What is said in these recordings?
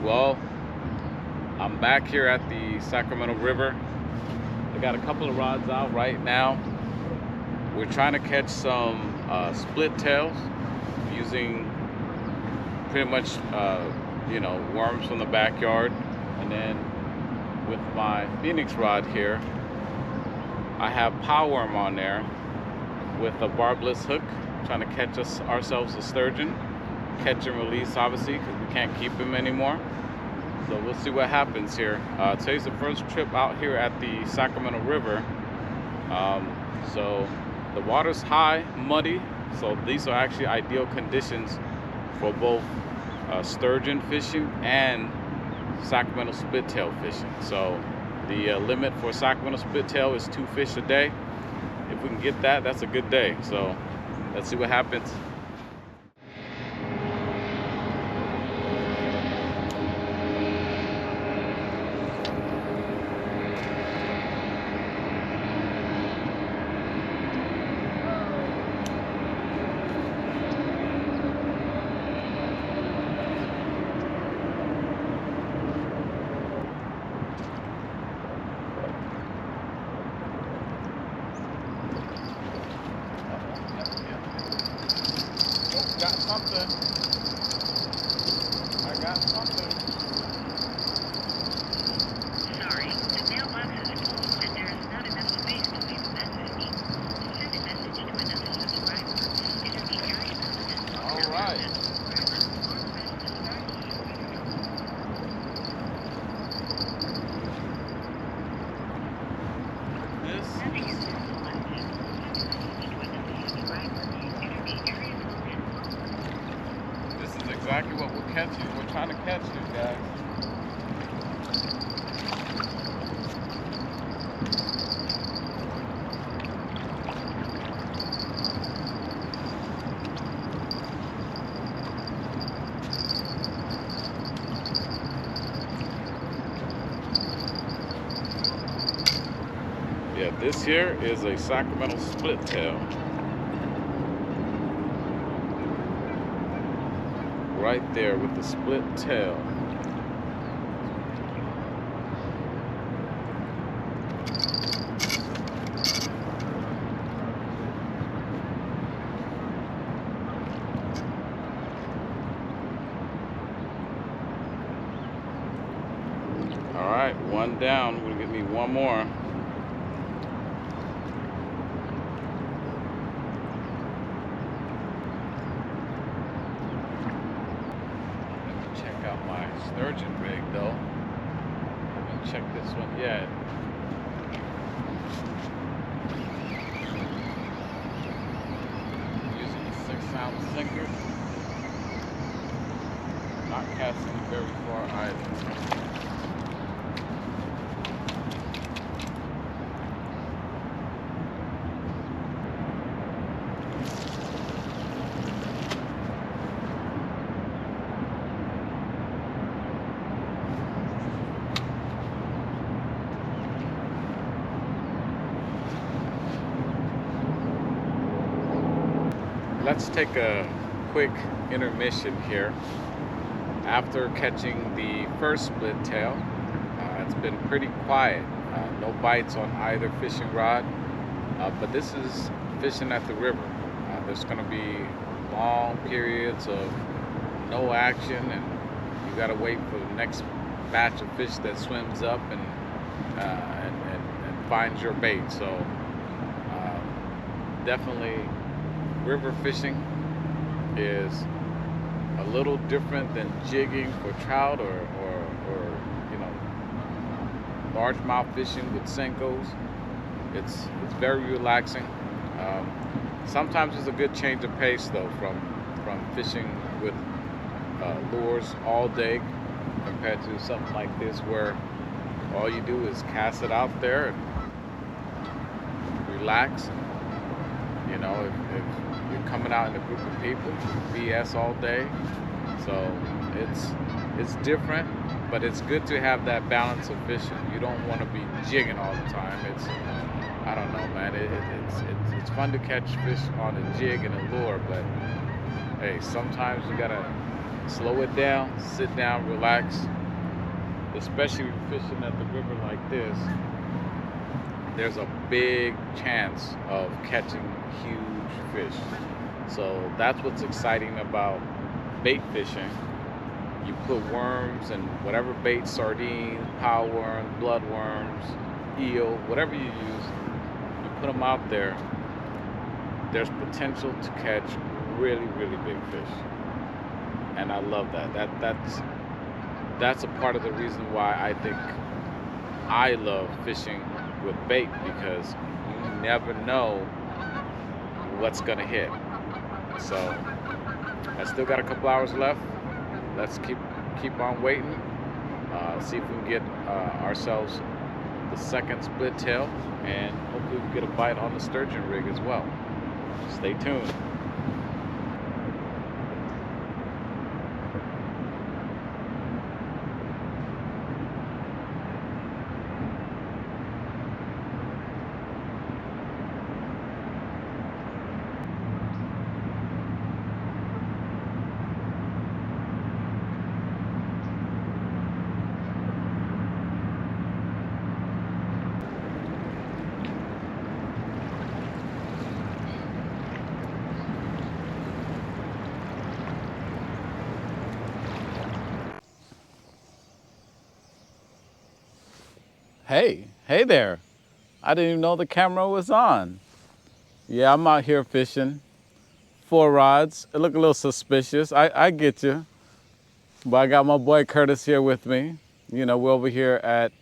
Well, I'm back here at the Sacramento River. I got a couple of rods out right now. We're trying to catch some split tails using pretty much worms from the backyard, and then with my Phoenix rod here I have power worm on there with a barbless hook, trying to catch ourselves a sturgeon. Catch and release, obviously, because we can't keep him anymore. So we'll see what happens here. Today's the first trip out here at the Sacramento River. So the water's high, muddy, so these are actually ideal conditions for both sturgeon fishing and Sacramento splittail fishing. So the limit for Sacramento splittail is 2 fish a day. If we can get that, that's a good day. So let's see what happens. Got something. I got something. Sorry, the mailbox is full and there is not enough space to leave a message. Send a message to another subscriber. It'll be very important. All right. This is exactly what we're catching. We're trying to catch you guys. Yeah, this here is a Sacramento split tail. Right there with the split tail. All right, one down. We're gonna get me one more. Check out my sturgeon rig though. Haven't checked this one yet. Using a 6-ounce sinker. Not casting very far either. Let's take a quick intermission here. After catching the first split tail, it's been pretty quiet. No bites on either fishing rod, but this is fishing at the river. There's going to be long periods of no action, and you got to wait for the next batch of fish that swims up and finds your bait. So definitely, river fishing is a little different than jigging for trout or largemouth fishing with Senkos. It's very relaxing. Sometimes it's a good change of pace though from fishing with lures all day compared to something like this where all you do is cast it out there and relax. You know, if you're coming out in a group of people, BS all day. So it's different, but it's good to have that balance of fishing. You don't want to be jigging all the time. I don't know, man. It's fun to catch fish on a jig and a lure, but hey, sometimes you gotta slow it down, sit down, relax. Especially fishing at the river like this, there's a big chance of catching huge fish. So that's what's exciting about bait fishing. You put worms and whatever bait, sardine, power worms, bloodworms, eel, whatever you use, you put them out there. There's potential to catch really, really big fish. And I love that. That's a part of the reason why I think I love fishing with bait, because you never know what's gonna hit. So I still got a couple hours left. Let's keep on waiting. See if we can get ourselves the second split tail, and hopefully we get a bite on the sturgeon rig as well. Stay tuned. Hey there. I didn't even know the camera was on. Yeah, I'm out here fishing. 4 rods. It look a little suspicious. I get you. But I got my boy Curtis here with me. You know, we're over here at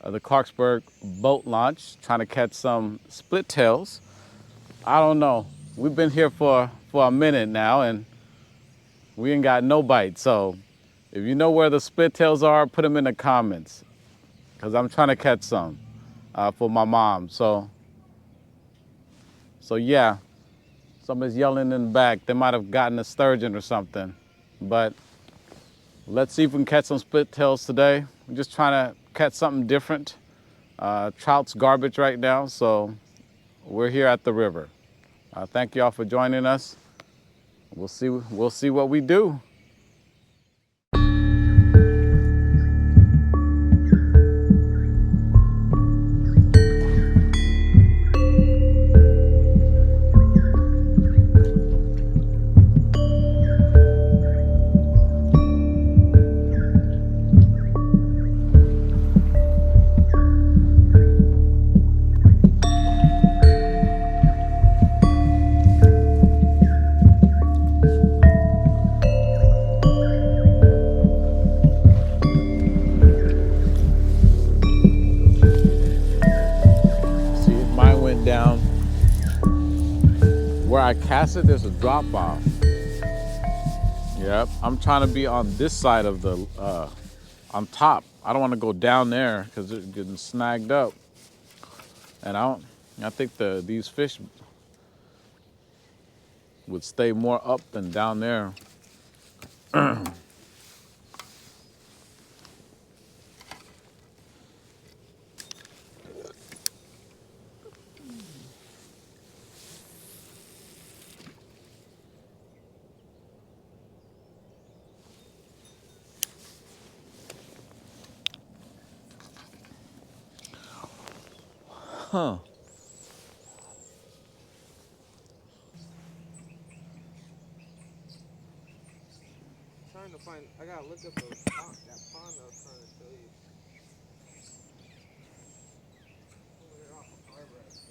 the Clarksburg boat launch trying to catch some split tails. I don't know. We've been here for a minute now and we ain't got no bite. So if you know where the split tails are, put them in the comments, because I'm trying to catch some for my mom. So yeah, somebody's yelling in the back. They might have gotten a sturgeon or something. But let's see if we can catch some split tails today. We're just trying to catch something different. Trout's garbage right now, so we're here at the river. Thank you all for joining us. We'll see what we do. Down where I cast it, there's a drop off. Yep, I'm trying to be on this side of the on top. I don't want to go down there because it's getting snagged up. And I think these fish would stay more up than down there. Huh. Trying to find, I gotta look up that pond I was trying to show you. Over there off of Harbor, I think.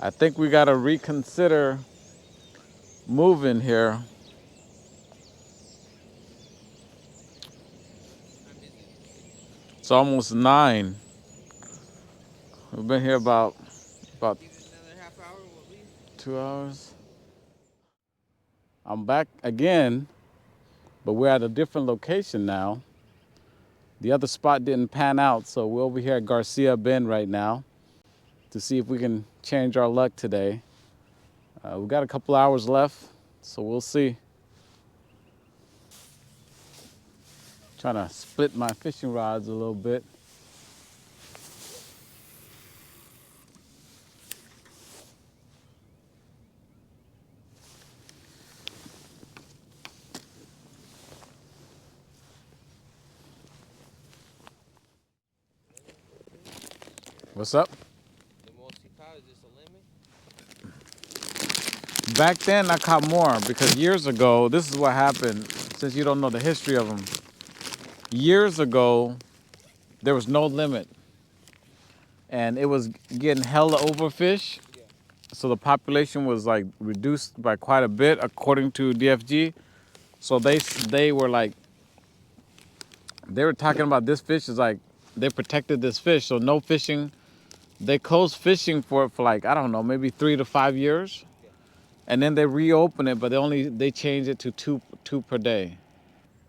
I think we got to reconsider moving here. I'm busy. It's almost 9. We've been here about Give it another half hour, we'll leave. 2 hours. I'm back again, but we're at a different location now. The other spot didn't pan out, so we're over here at Garcia Bend right now to see if we can change our luck today. We've got a couple hours left, so we'll see. Trying to split my fishing rods a little bit. What's up? The most you caught is just a limit? Back then I caught more because years ago, this is what happened, since you don't know the history of them. Years ago, there was no limit. And it was getting hella overfish. Yeah. So the population was like reduced by quite a bit according to DFG. So they were like, they were talking about this fish is like, they protected this fish, so no fishing. They closed fishing for it for like, I don't know, maybe 3 to 5 years. Yeah. And then they reopened it, but they changed it to two per day.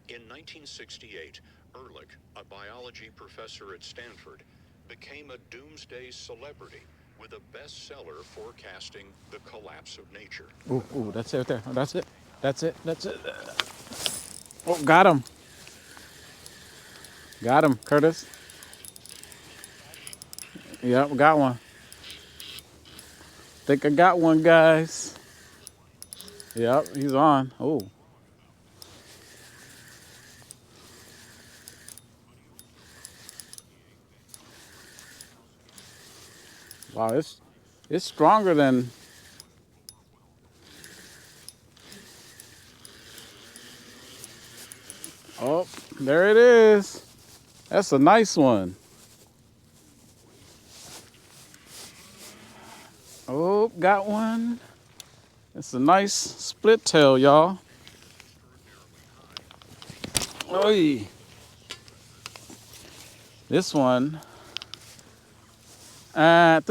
In 1968, Ehrlich, a biology professor at Stanford, became a doomsday celebrity with a bestseller forecasting the collapse of nature. Ooh, that's it right there. That's it. That's it. That's it. Oh, got him. Got him, Curtis. Yep, got one. Think I got one, guys. Yep, he's on. Oh. Wow, it's stronger than. Oh, there it is. That's a nice one. Oh, got one. It's a nice split tail, y'all. Oy. This one. It's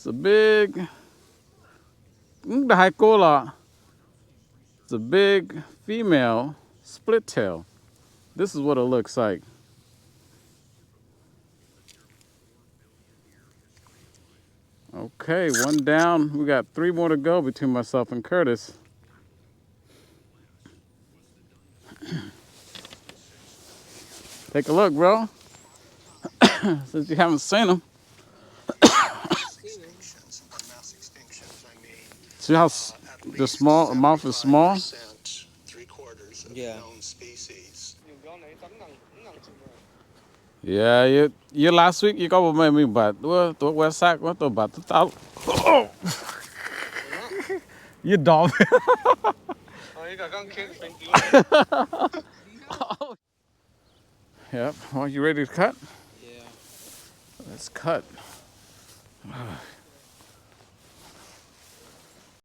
a big. It's a big female split tail. This is what it looks like. Okay, one down. We got 3 more to go between myself and Curtis. Take a look, bro. Since you haven't seen them. See how the small mouth is small? Yeah. Yeah, you last week you got what made me but what west side what about the top. Oh. You dog. Oh, you got gun kick, thank you. Yep. Well, you ready to cut? Yeah. Let's cut.